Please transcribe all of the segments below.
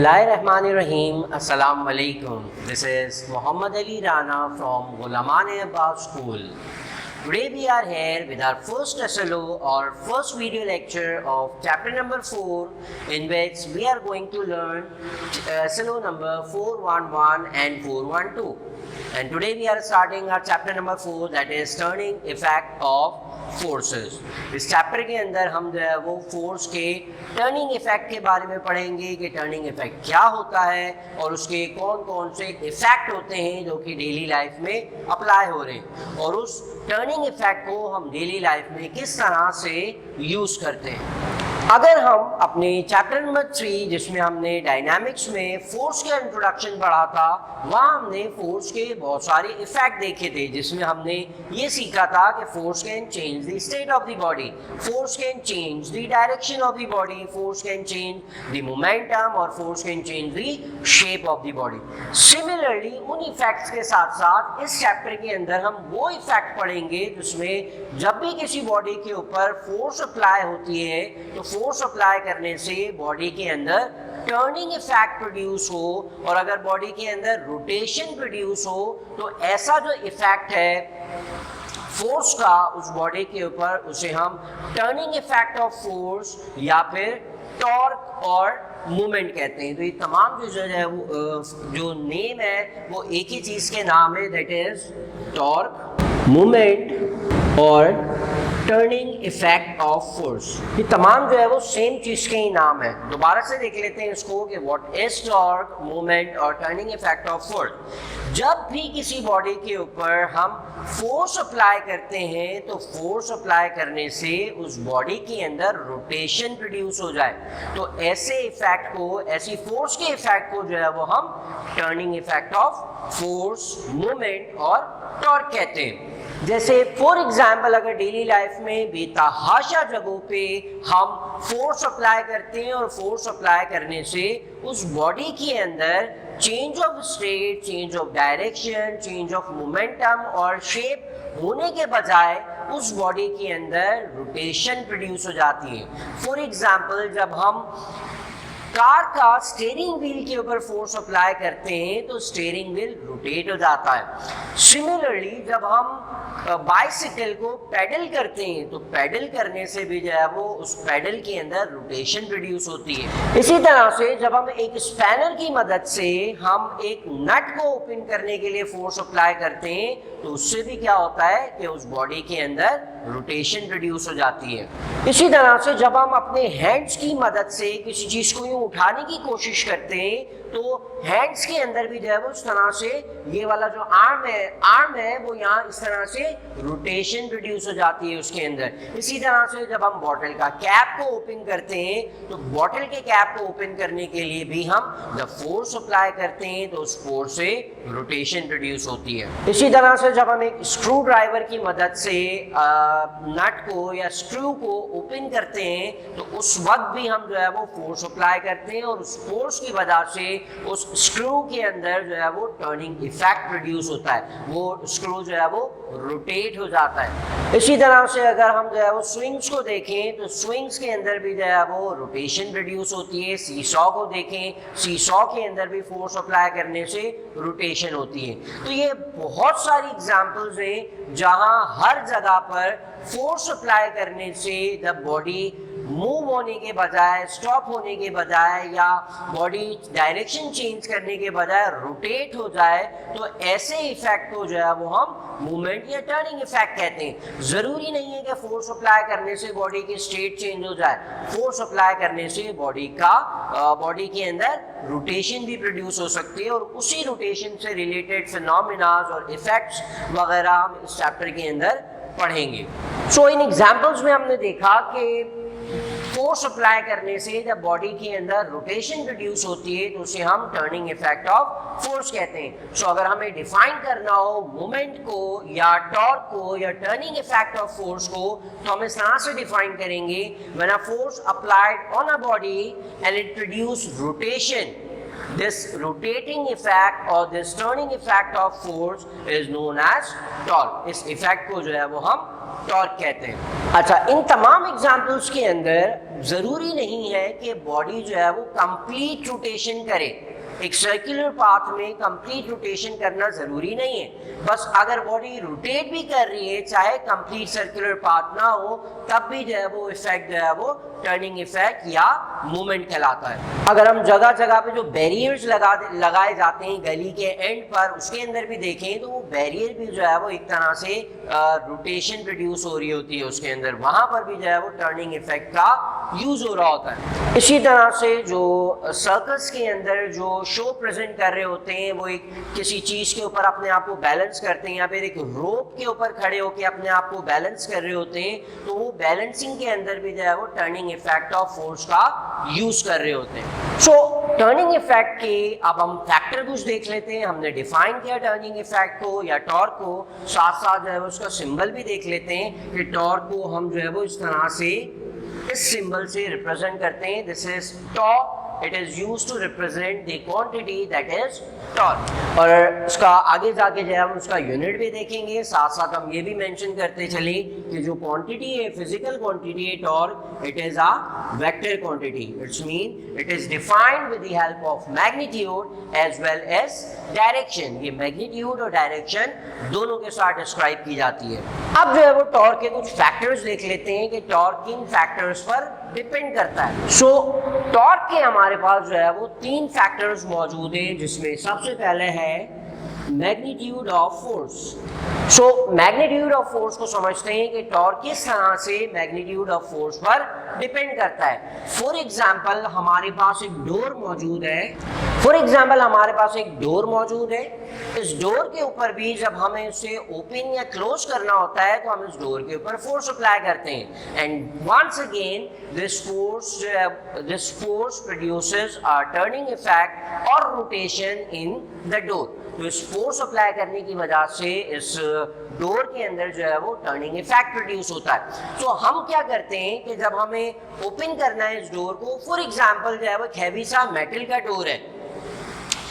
Bismillahirrahmanirrahim. Assalamu alaikum. This is Muhammad Ali Rana from Ghulamane-e-Abbas School. Today we are here with our first SLO or first video lecture of chapter number 4, in which we are going to learn SLO number 411 and 412. And today we are starting our chapter number 4, that is turning effect of forces. इस chapter के अंदर हम जो है वो force के turning effect के बारे में पढ़ेंगे कि टर्निंग इफेक्ट क्या होता है और उसके कौन कौन से इफेक्ट होते हैं जो कि डेली लाइफ में अप्लाई हो रहे हैं और उस टर्निंग इफेक्ट को हम डेली लाइफ में किस तरह से यूज करते हैं। अगर हम अपने चैप्टर नंबर 3 जिसमें हमने डायनामिक्स में फोर्स का इंट्रोडक्शन पढ़ा था, वहाँ हमने फोर्स के बहुत सारे इफेक्ट देखे थे, जिसमें हमने ये सीखा था कि force can change the state of the body, force can change the direction of the body, force can change the momentum और force can change the shape of the body. Similarly उन इफेक्ट्स के साथ साथ इस chapter के अंदर हम वो इफेक्ट पढ़ेंगे जिसमें जब भी किसी बॉडी के ऊपर फोर्स अप्लाई होती है तो फोर्स अप्लाई करने से बॉडी के अंदर टर्निंग इफेक्ट प्रोड्यूस हो, और अगर बॉडी के अंदर रोटेशन प्रोड्यूस हो तो ऐसा जो इफेक्ट है फोर्स का उस बॉडी के ऊपर उसे हम टर्निंग इफेक्ट ऑफ फोर्स या फिर टॉर्क और मूवमेंट कहते हैं। तो ये तमाम जो है वो जो नेम है वो एक ही चीज के नाम है, दैट इज टॉर्क, मूवमेंट और टर्निंग इफेक्ट ऑफ फोर्स। ये तमाम जो है वो सेम चीज के ही नाम है। दोबारा से देख लेते हैं इसको कि व्हाट इज टॉर्क, मूवमेंट और टर्निंग इफेक्ट ऑफ फोर्स। जब भी किसी बॉडी के ऊपर हम फोर्स अप्लाई करते हैं तो फोर्स अप्लाई करने से उस बॉडी के अंदर रोटेशन प्रोड्यूस हो जाए, तो ऐसे इफेक्ट को, ऐसी फोर्स के इफेक्ट को जो है वो हम turning effect of force, movement और टॉर्क कहते हैं। जैसे फॉर एग्जाम्पल अगर डेली लाइफ में बेतहाशा जगहों पे हम फोर्स अप्लाई करते हैं और फोर्स अप्लाई करने से उस बॉडी के अंदर change of state, change of direction, change of momentum और शेप होने के बजाय उस बॉडी के अंदर रोटेशन प्रोड्यूस हो जाती है। फॉर एग्जाम्पल जब हम कार का स्टीयरिंग व्हील के ऊपर फोर्स अप्लाई करते हैं तो स्टीयरिंग व्हील रोटेट हो जाता है। सिमिलरली जब हम बाइसिकल को पेडल करते हैं तो पेडल करने से भी जो है वो उस पेडल के अंदर रोटेशन प्रोड्यूस होती है। इसी तरह से जब हम एक स्पैनर की मदद से हम एक नट को ओपन करने के लिए फोर्स अप्लाई करते हैं तो उससे भी क्या होता है कि उस बॉडी के अंदर रोटेशन प्रोड्यूस हो जाती है। इसी तरह से जब हम अपने हैंड्स की मदद से किसी चीज को यूं उठाने की कोशिश करते हैं तो हैंड्स के अंदर भी जो है वो इस तरह से ये वाला जो आर्म है वो यहाँ इस तरह से रोटेशन प्रोड्यूस हो जाती है उसके अंदर। इसी तरह से जब हम बॉटल का कैप को ओपन करते हैं तो बॉटल के कैप को ओपन करने के लिए भी हम जब फोर्स अप्लाई करते हैं तो उस फोर्स से रोटेशन प्रोड्यूस होती है। इसी तरह से जब हम एक स्क्रू ड्राइवर की मदद से नट को या स्क्रू को ओपन करते हैं तो उस वक्त भी हम जो है वो फोर्स अप्लाई करते हैं और उस फोर्स की वजह से उस स्क्रू के अंदर जो है वो टर्निंग इफेक्ट प्रोड्यूस होता है, वो स्क्रू जो है वो रोटेट हो जाता है। इसी तरह से अगर हम जो है वो स्विंग्स को देखें तो स्विंग्स के अंदर भी जो है वो रोटेशन प्रोड्यूस होती है। सीसॉ को देखें, सीसॉ के अंदर भी फोर्स अप्लाई करने से रोटेशन होती है। तो ये बहुत सारी एग्जांपल्स हैं जहां हर जगह पर फोर्स अप्लाई करने से जब बॉडी मूव होने के बजाय, स्टॉप होने के बजाय या बॉडी डायरेक्शन चेंज करने के बजाय रोटेट हो जाए तो ऐसे इफेक्ट को जो है वो हम मूवमेंट या टर्निंग इफेक्ट कहते हैं। जरूरी नहीं है कि फोर्स अप्लाई करने से बॉडी की स्टेट चेंज हो जाए, फोर्स अप्लाई करने से बॉडी के अंदर रोटेशन भी प्रोड्यूस हो सकती है और उसी रोटेशन से रिलेटेड फिनोमेनास और इफेक्ट्स वगैरह हम इस चैप्टर के अंदर पढ़ेंगे। सो इन एग्जांपल्स में हमने देखा कि फोर्स अप्लाई करने से जब बॉडी के अंदर रोटेशन प्रोड्यूस होती है तो उसे हम टर्निंग इफेक्ट ऑफ फोर्स कहते हैं। सो अगर हमें डिफाइन करना हो मूवमेंट को या टॉर्क को या टर्निंग इफेक्ट ऑफ फोर्स को तो हम इस तरह से डिफाइन करेंगे, when a force applied on a body and it produce rotation This rotating effect or this turning effect of force is known as torque. इस effect को जो है वो हम टॉर्क कहते हैं। अच्छा, इन तमाम एग्जाम्पल्स के अंदर जरूरी नहीं है कि बॉडी जो है वो कंप्लीट रोटेशन करे। एक सर्कुलर पाथ में कंप्लीट रोटेशन करना जरूरी नहीं है। बस अगर बॉडी रोटेट भी कर रही है, चाहे कंप्लीट सर्कुलर पाथ ना हो, तब भी जो है वो इफेक्ट जो है वो टर्निंग इफेक्ट या मूवमेंट कहलाता है। अगर हम जगह जगह पे जो बैरियर्स लगाए जाते हैं गली के एंड पर, उसके अंदर भी देखें तो वो बैरियर भी जो है वो एक तरह से रोटेशन प्रोड्यूस हो रही होती है उसके अंदर, वहां पर भी जो है वो टर्निंग इफेक्ट का यूज हो रहा होता है। इसी तरह से जो सर्कस के अंदर जो शो प्रेजेंट कर रहे होते हैं, वो एक किसी चीज के ऊपर अपने आप को बैलेंस करते हैं या फिर एक रोप के ऊपर खड़े होकर अपने आप को बैलेंस कर रहे होते हैं, तो वो बैलेंसिंग के अंदर भी जो है वो टर्निंग इफेक्ट ऑफ फोर्स का यूज कर रहे होते हैं। सो टर्निंग इफेक्ट के अब हम फैक्टर कुछ देख लेते हैं। हमने डिफाइन किया टर्निंग इफेक्ट को या टॉर्क को, साथ साथ जो है उसका सिंबल भी देख लेते हैं कि टॉर्क को हम जो है वो इस तरह से इस सिंबल से रिप्रेजेंट करते हैं। This is torque, it is used to represent the quantity that is torque। और उसका आगे जाके जो है हम उसका यूनिट भी देखेंगे, साथ साथ हम ये भी मेंशन करते चले कि जो क्वांटिटी है, फिजिकल क्वांटिटी है torque, it is a vector quantity. Its mean it is defined with the help of magnitude as well as direction. ये मैग्नीट्यूड और डायरेक्शन दोनों के साथ डिस्क्राइब की जाती है। अब जो है वो टॉर्क के कुछ फैक्टर्स देख लेते हैं कि टॉर्क किन फैक्टर्स पर डिपेंड करता है। सो टॉर्क के हमारे पास जो है वो 3 फैक्टर्स मौजूद हैं, जिसमें सबसे पहले है magnitude of force. So magnitude of force को समझते हैं कि टॉर्क किस तरह से मैग्नीट्यूड ऑफ फोर्स पर डिपेंड करता है। फॉर एग्जांपल हमारे पास एक डोर मौजूद है, इस डोर के ऊपर भी जब हमें उसे ओपन या क्लोज करना होता है तो हम इस डोर के ऊपर फोर्स अप्लाई करते हैं। And once again this force produces a turning effect और रोटेशन इन द डोर। तो इस फोर्स अप्लाई करने की वजह से इस डोर के अंदर जो है वो टर्निंग इफेक्ट प्रोड्यूस होता है। तो हम क्या करते हैं कि जब हमें ओपन करना है इस डोर को, फॉर एग्जांपल जो है वो हैवी सा मेटल का डोर है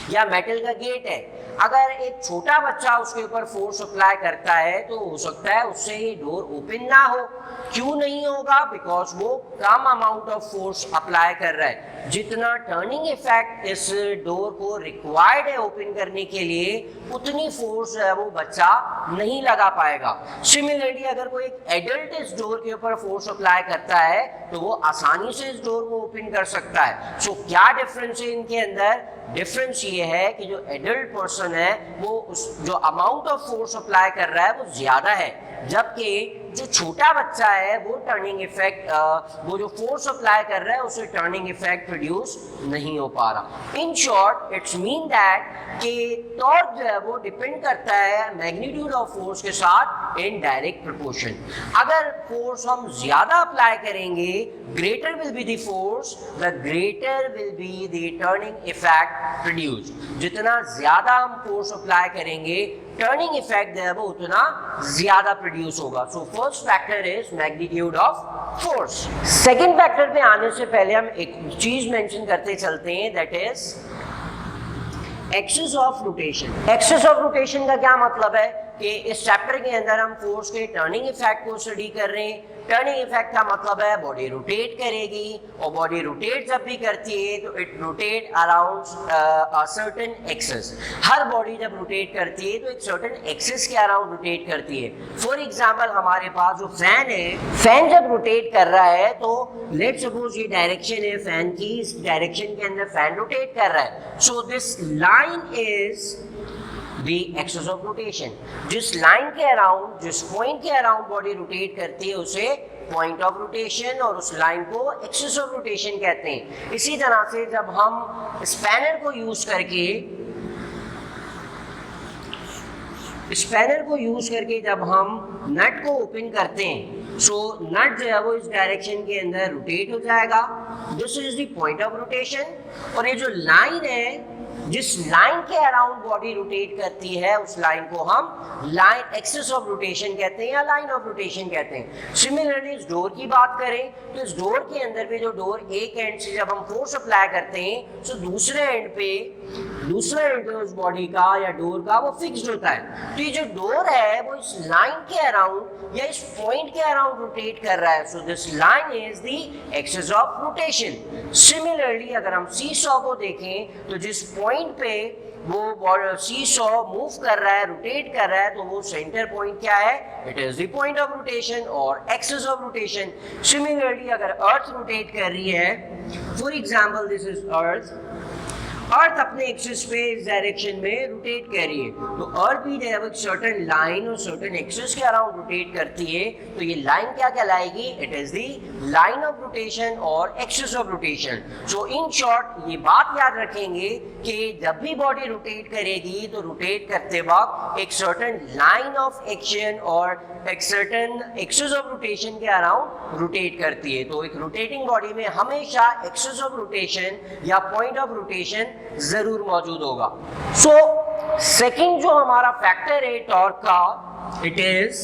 या मेटल का गेट है, अगर एक छोटा बच्चा उसके ऊपर फोर्स अप्लाई करता है तो हो सकता है उससे ये डोर ओपन ना हो। क्यों नहीं होगा? बिकॉज वो कम अमाउंट ऑफ फोर्स अप्लाई कर रहा है। जितना टर्निंग इफेक्ट इस डोर को रिक्वायर्ड है ओपन करने के लिए, उतनी फोर्स है वो बच्चा नहीं लगा पाएगा। सिमिलरली अगर कोई एक एडल्ट इस डोर के ऊपर फोर्स अप्लाई करता है तो वो आसानी से इस डोर को ओपन कर सकता है। सो क्या डिफरेंस है इनके अंदर? डिफरेंस ये है कि जो एडल्ट पर्सन है वो उस जो अमाउंट ऑफ फोर्स अप्लाई कर रहा है वो ज्यादा है, जबकि जो छोटा बच्चा है वो टर्निंग इफेक्ट वो जो फोर्स अप्लाई कर रहा है उसे टर्निंग इफेक्ट प्रोड्यूस नहीं हो पा रहा। In short it's mean that कि टॉर्क जो है वो डिपेंड करता है मैग्नीट्यूड ऑफ फोर्स के साथ इन डायरेक्ट प्रोपोर्शन। अगर फोर्स हम ज्यादा अप्लाई करेंगे, greater will be the force, the greater will be the turning effect produce. जितना ज्यादा हम फोर्स अप्लाई करेंगे, टर्निंग इफेक्ट जो है वो उतना ज्यादा प्रोड्यूस होगा। So first factor is magnitude of force. Second factor पे आने से पहले हम एक चीज मेंशन करते चलते हैं, that is axis of rotation. Axis of rotation का क्या मतलब है कि इस चैप्टर के अंदर हम फोर्स के टर्निंग इफेक्ट को स्टडी कर रहे हैं। टर्निंग इफेक्ट का मतलब है बॉडी रोटेट करेगी, और बॉडी रोटेट जब भी करती है तो it rotate around a certain axis. Her body जब रोटेट करती है तो एक सर्टेन एक्सिस के अराउंड रोटेट करती है। फॉर एग्जांपल हमारे पास जो फैन है, फैन जब रोटेट कर रहा है तो लेट्स सपोज ये डायरेक्शन है फैन की, इस डायरेक्शन के अंदर फैन रोटेट कर रहा है। So this line is the axis of rotation। जिस लाइन के अराउंड, जिस पॉइंट के अराउंड बॉडी रोटेट करती है उसे पॉइंट ऑफ रोटेशन और उस लाइन को एक्सिस ऑफ रोटेशन कहते हैं। इसी तरह से जब हम स्पैनर को यूज करके जब हम नट को ओपन करते हैं, सो नट जो है वो इस डायरेक्शन के अंदर रोटेट हो जाएगा। This is the point of rotation. और ये जो लाइन है जिस लाइन के अराउंड बॉडी रोटेट करती है उस लाइन को हम लाइन एक्सिस ऑफ रोटेशन कहते हैं या लाइन ऑफ रोटेशन कहते हैं। सिमिलरली इस डोर की बात करें तो इस डोर के अंदर पे जो डोर एक एंड से जब हम फोर्स अप्लाई करते हैं तो दूसरे एंड पे उस बॉडी का या डोर का वो फिक्स्ड होता है। तो ये जो डोर है वो इस लाइन के अराउंड या इस पॉइंट के अराउंड रोटेट कर रहा है। So this line is the axis of rotation. Similarly अगर हम सीसॉ को देखें तो जिस पॉइंट पे वो सीसॉ मूव कर रहा है, रोटेट कर रहा है, तो वो सेंटर पॉइंट क्या है? It is the point of rotation और एक्सिस ऑफ रोटेशन। सिमिलरली अगर अर्थ रोटेट कर रही है, for example this is earth अपने एक्सिस पे इस डायरेक्शन में रोटेट कर रही है, तो अर्थ भी जब एक सर्टेन लाइन और सर्टेन एक्सिस के अराउंड रोटेट करती है तो ये लाइन क्या कहलाएगी? It is the line of rotation और axis of rotation. So in short ये बात याद रखेंगे कि जब भी बॉडी रोटेट करेगी तो रोटेट करते वक्त एक सर्टेन लाइन ऑफ एक्शन और एक सर्टेन एक्सिस ऑफ रोटेशन के अराउंड रोटेट करती है। तो एक रोटेटिंग बॉडी में हमेशा एक्सिस ऑफ रोटेशन या पॉइंट ऑफ रोटेशन जरूर मौजूद होगा। सो सेकंड जो हमारा फैक्टर है टॉर्क का, इट इज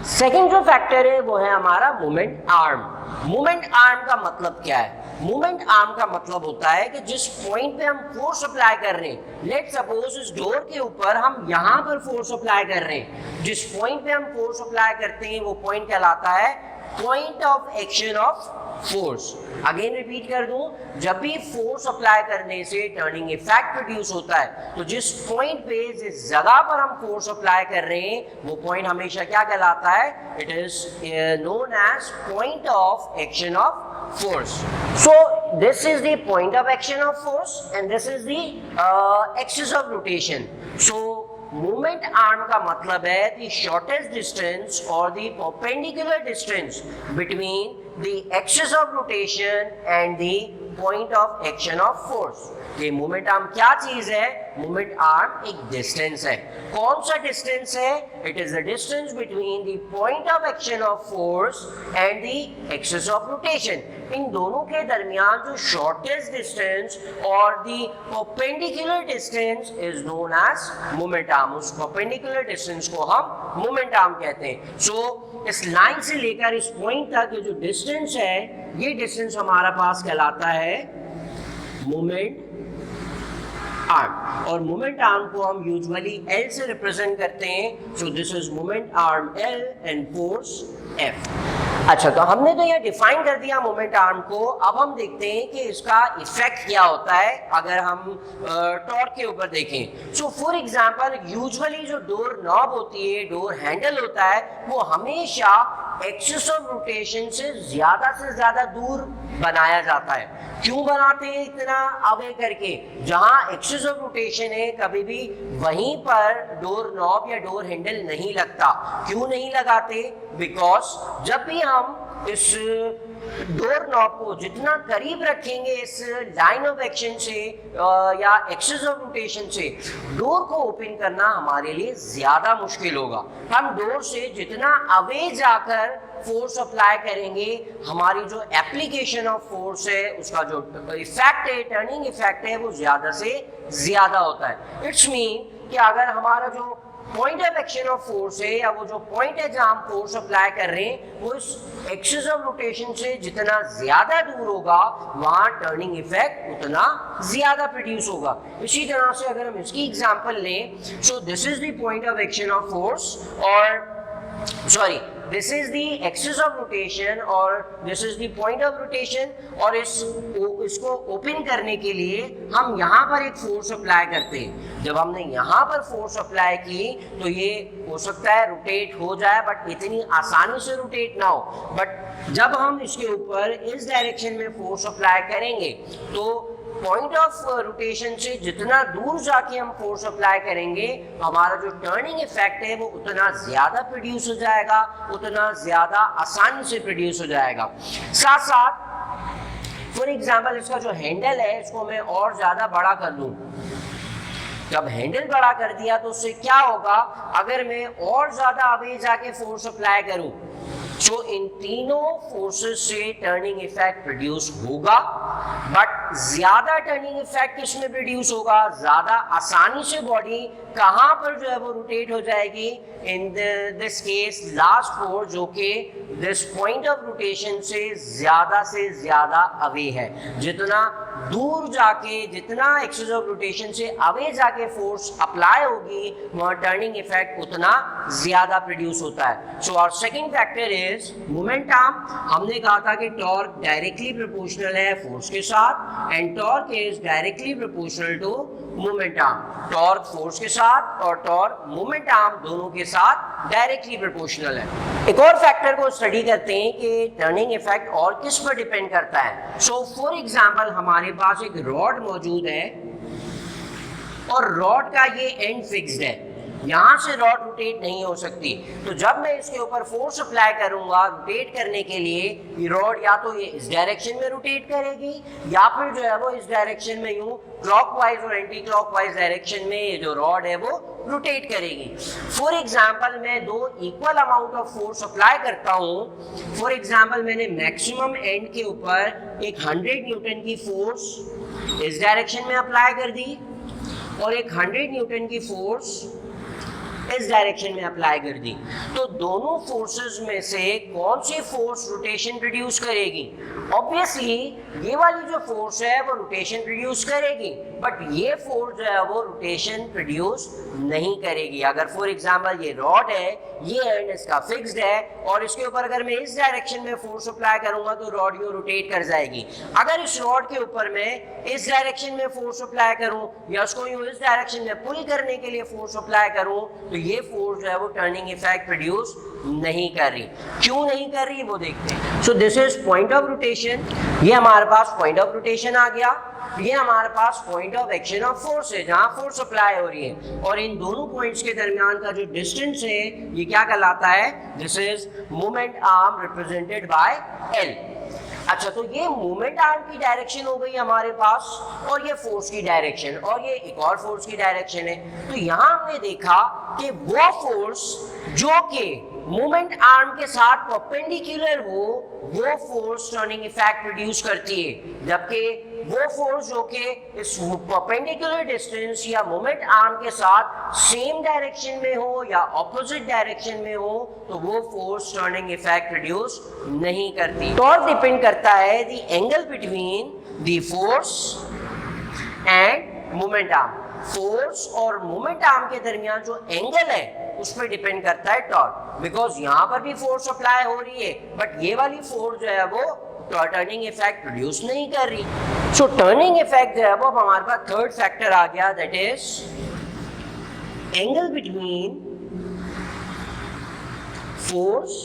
सेकंड जो फैक्टर है वो है हमारा मोमेंट आर्म। मोमेंट आर्म का मतलब क्या है? मोमेंट आर्म का मतलब होता है कि जिस पॉइंट पे हम फोर्स अप्लाई कर रहे हैं, लेट्स सपोज इस डोर के ऊपर हम यहाँ पर फोर्स अप्लाई कर रहे हैं, जिस पॉइंट पे हम फोर्स अप्लाई करते हैं वो पॉइंट कहलाता है point of action of force. Again repeat कर दूं, जब भी फोर्स अप्लाई करने से टर्निंग इफेक्ट प्रोड्यूस होता है तो जिस पॉइंट पे, जिस जगह पर हम फोर्स अप्लाई कर रहे हैं वो पॉइंट हमेशा क्या कहलाता है? It is known as point of action of force. So this is the point of action of force and this is the axis of rotation. So movement arm का मतलब है the shortest distance or the perpendicular distance between the axis of rotation and the point of action of force. ये movement arm क्या चीज है? Movement arm एक distance है। कौन सा डिस्टेंस है? It is the distance between the point of action of force and the axis of rotation. इन दोनों के दरमियान जो शॉर्टेस्ट डिस्टेंस और the perpendicular distance is known as movement arm. उस परपेंडिकुलर डिस्टेंस को हम मूवमेंट आर्म कहते हैं। सो इस लाइन से लेकर इस पॉइंट तक जो डिस्टेंस है, ये डिस्टेंस हमारा पास कहलाता है मूवमेंट आर्म। और मोमेंट आर्म को हम यूजुअली L से रिप्रेजेंट करते हैं। So this is moment arm L and force F। अच्छा, तो हमने तो ये डिफाइन कर दिया मोमेंट आर्म को। अब हम देखते हैं कि इसका इफेक्ट क्या होता है अगर हम टॉर्क के ऊपर देखें। सो फॉर एग्जांपल यूजुअली जो डोर नॉब होती है, डोर हैंडल होता है, वो हमेशा एक्सिस ऑफ रोटेशन से ज्यादा दूर बनाया जाता है। क्यों बनाते हैं इतना अवे करके? जहां एक्सिस ऑफ रोटेशन है कभी भी वहीं पर डोर नॉब या डोर हैंडल नहीं लगता। क्यों नहीं लगाते? बिकॉज जब भी हम इस डोर नॉब को जितना करीब रखेंगे इस लाइन ऑफ एक्शन से या एक्सिस ऑफ रोटेशन से, डोर को ओपन करना हमारे लिए ज्यादा मुश्किल होगा। हम डोर से जितना अवे जाकर फोर्स अप्लाई करेंगे, हमारी जो एप्लीकेशन ऑफ फोर्स है, उसका जो इफेक्ट है, टर्निंग इफेक्ट है, वो ज्यादा से ज्यादा होता है। इट्स मीन कि अगर हमारा जो point of action of force है या वो जो पॉइंट है जहां हम फोर्स अप्लाई कर रहे हैं, वो इस एक्सिस ऑफ रोटेशन से जितना ज्यादा दूर होगा वहां टर्निंग इफेक्ट उतना ज्यादा प्रोड्यूस होगा। इसी तरह से अगर हम इसकी एग्जांपल लें, सो this is the point of action of force और this is the axis of rotation और this is the point of rotation। और इसको ओपन करने के लिए हम यहाँ पर एक फोर्स अप्लाई करते हैं। जब हमने यहाँ पर फोर्स अप्लाई की तो ये हो सकता है रोटेट हो जाए, बट इतनी आसानी से रोटेट ना हो। बट जब हम इसके ऊपर इस डायरेक्शन में फोर्स अप्लाई करेंगे तो पॉइंट ऑफ रोटेशन से जितना दूर जाके हम फोर्स अप्लाई करेंगे, हमारा जो टर्निंग इफेक्ट है वो उतना ज्यादा प्रोड्यूस हो जाएगा, उतना ज्यादा आसानी से प्रोड्यूस हो जाएगा। साथ साथ फॉर एग्जांपल इसका जो हैंडल है, इसको मैं और ज्यादा बड़ा कर दूं। जब हैंडल बड़ा कर दिया तो उससे क्या होगा? अगर मैं और ज्यादा अवे जाके फोर्स अप्लाई करूं सो इन तीनों फोर्सेस से टर्निंग इफेक्ट प्रोड्यूस होगा, बट ज्यादा टर्निंग इफेक्ट किसमें प्रोड्यूस होगा, ज्यादा आसानी से बॉडी कहां पर जो है वो रोटेट हो जाएगी, in this case last force, जो कि दिस पॉइंट ऑफ रोटेशन से ज्यादा अवे है। जितना दूर जाके, जितना एक्सिस ऑफ रोटेशन से अवे जाके फोर्स अप्लाई होगी, वहां टर्निंग इफेक्ट उतना ज्यादा प्रोड्यूस होता है। सो और second factor is moment arm. हमने कहा था कि टॉर्क डायरेक्टली प्रोपोर्शनल है फोर्स के साथ, and torque is directly proportional to moment arm. Torque force के साथ और टॉर्क मोमेंट आर्म दोनों के साथ डायरेक्टली प्रोपोर्शनल है। एक और फैक्टर को स्टडी करते हैं कि टर्निंग इफेक्ट और किस पर डिपेंड करता है। सो फॉर एग्जांपल हमारे पास एक रॉड मौजूद है और रॉड का ये एंड फिक्स्ड है, यहाँ से रॉड रोटेट नहीं हो सकती। तो जब मैं इसके ऊपर फोर्स अप्लाई करूंगा रोटेट करने के लिए, ये रॉड या तो ये इस डायरेक्शन में रोटेट करेगी या फिर जो है वो इस डायरेक्शन में यूं क्लॉकवाइज और एंटी क्लॉकवाइज डायरेक्शन में ये जो रॉड है वो रोटेट करेगी। फॉर एग्जाम्पल मैं दो equal amount of force apply करता हूँ। फॉर एग्जाम्पल मैंने मैक्सिमम एंड के ऊपर एक 100 न्यूटन की फोर्स इस डायरेक्शन में अप्लाई कर दी और एक 100 न्यूटन की फोर्स इस डायरेक्शन में अप्लाई कर दी। तो दोनों फोर्सेस में से कौन सी फोर्स रोटेशन प्रोड्यूस करेगी? ऑब्वियसली ये वाली जो फोर्स है वो रोटेशन प्रोड्यूस करेगी, बट ये फोर्स जो है वो रोटेशन प्रोड्यूस नहीं करेगी। अगर फॉर एग्जांपल ये रॉड है, ये एंड इसका फिक्स्ड है और इसके ऊपर अगर मैं इस डायरेक्शन में फोर्स अप्लाई करूंगा तो रॉड यूं रोटेट कर जाएगी। अगर इस रॉड के ऊपर मैं इस डायरेक्शन में फोर्स अप्लाई करूं या उसको यूं इस डायरेक्शन में पुल करने के लिए फोर्स अप्लाई करूं तो ये फोर्स जो है वो टर्निंग इफेक्ट प्रोड्यूस नहीं कर रही। क्यों नहीं कर रही वो देखते हैं। So this is point of rotation. ये हमारे पास पॉइंट ऑफ रोटेशन आ गया। ये हमारे पास point of action of force है जहां फोर्स अप्लाई हो रही है, और इन दोनों पॉइंट्स के दरमियान का जो डिस्टेंस है ये क्या कहलाता है? This is moment arm represented by L. अच्छा, तो ये मोमेंट आर्म की डायरेक्शन हो गई हमारे पास, और ये फोर्स की डायरेक्शन, और ये एक और फोर्स की डायरेक्शन है। तो यहां हमने देखा कि वो फोर्स जो कि मोमेंट आर्म के साथ परपेंडिकुलर हो वो फोर्स टर्निंग इफेक्ट प्रोड्यूस करती है, जबकि वो फोर्स जो कि इस परपेंडिकुलर डिस्टेंस या मोमेंट आर्म के साथ सेम डायरेक्शन में हो या ऑपोजिट डायरेक्शन में हो तो वो फोर्स टर्निंग इफेक्ट प्रोड्यूस नहीं करती। टॉर्क डिपेंड करता है the angle between the force end moment arm. Force और मोमेंट आर्म के दरमियान जो एंगल है उस पर डिपेंड करता है टॉर्क, बिकॉज यहाँ पर भी फोर्स अप्लाई हो रही है बट ये वाली फोर्स जो है वो टर्निंग इफेक्ट प्रोड्यूस नहीं कर रही। सो टर्निंग इफेक्ट जो है वो हमारे पास थर्ड फैक्टर आ गया, that is angle between force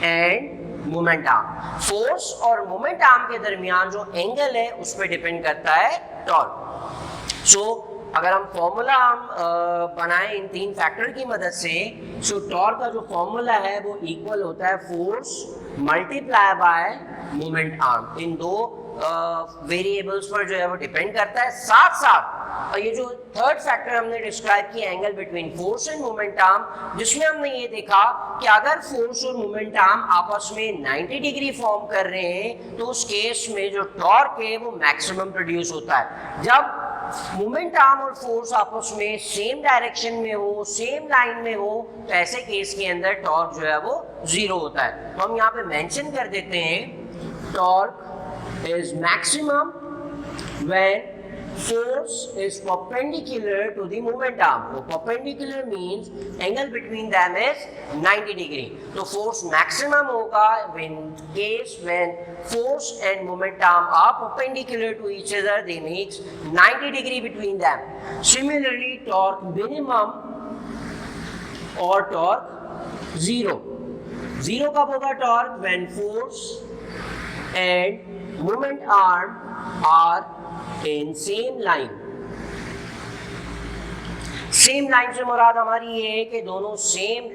end moment arm. Force और मोमेंट आर्म के दरमियान जो एंगल है उस पर डिपेंड करता है टॉर्क। सो अगर हम फॉर्मूला हम बनाएं इन तीन फैक्टर की मदद से, सो टॉर्क का जो फॉर्मूला है वो इक्वल होता है force multiply by moment arm. इन दो वेरिएबल्स पर जो है वो डिपेंड करता है। साथ साथ ये जो थर्ड फैक्टर हमने डिस्क्राइब किया angle between force end moment arm, जिसमें हमने ये देखा कि अगर फोर्स और मोमेंट आर्म आपस में 90 डिग्री फॉर्म कर रहे हैं तो उस केस में जो टॉर्क है वो मैक्सिमम प्रोड्यूस होता है। जब मोमेंट आर्म और फोर्स आपस में सेम डायरेक्शन में हो, सेम लाइन में हो, तो ऐसे केस के अंदर टॉर्क जो है वो जीरो होता है। तो हम यहाँ पे मेंशन कर देते हैं torque is maximum when force is perpendicular to the moment arm. So perpendicular means angle between them is 90 degree. So force maximum होगा when force and moment arm are perpendicular to each other, they make 90 degree between them. Similarly, torque minimum or torque zero. Zero कब होगा torque? When force and moment arm are in same line. Same line से मुराद हमारी ये है कि दोनों same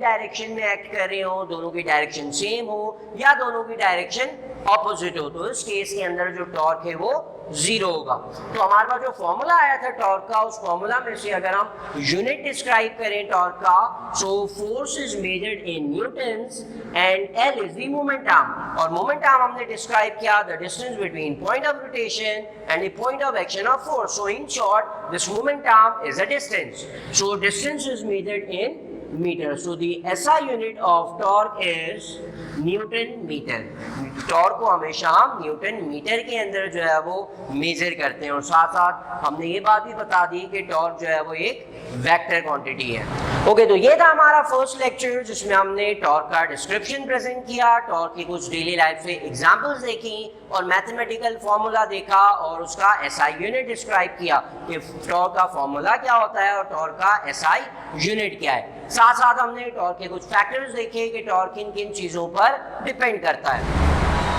direction में एक्ट कर रहे हो, दोनों की डायरेक्शन सेम हो या दोनों की डायरेक्शन ऑपोजिट हो, तो इस केस के अंदर जो टॉर्क है वो जीरो होगा। तो हमारे पास जो फॉर्मूला आया था टॉर्क का, उस फॉर्मूला में से अगर हम यूनिट डिस्क्राइब करें टॉर्क का, so force is measured in Newton's and L is the momentum, और मोमेंटम हमने डिस्क्राइब किया the distance between point of rotation and the point of action of force. So in short this momentum is a distance, so distance is measured in meter. So the SI unit of torque is Newton meter. Torque को हमेशा हम Newton metre के अंदर जो है वो major करते हैं, और साथ साथ हमने ये बात भी बता दी कि टॉर्क जो है वो एक वेक्टर क्वांटिटी है। ओके, तो ये था हमारा फर्स्ट लेक्चर जिसमें हमने टॉर्क का डिस्क्रिप्शन प्रेजेंट किया, टॉर्क की कुछ डेली लाइफ से एग्जांपल्स देखी और मैथमेटिकल फॉर्मूला देखा और उसका SI यूनिट डिस्क्राइब किया कि टॉर्क का फॉर्मूला क्या होता है और टॉर्क का SI यूनिट क्या है। साथ साथ हमने टॉर्क के कुछ फैक्टर्स देखे कि टॉर्क किन किन चीजों पर डिपेंड करता है।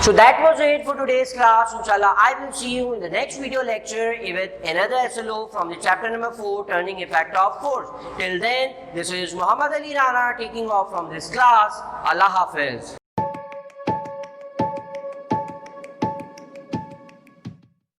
So that was it for today's class. Inshallah, I will see you in the next video lecture with another SLO from the chapter number 4, Turning Effect of Force. Till then, this is Muhammad Ali Rana taking off from this class. Allah Hafiz.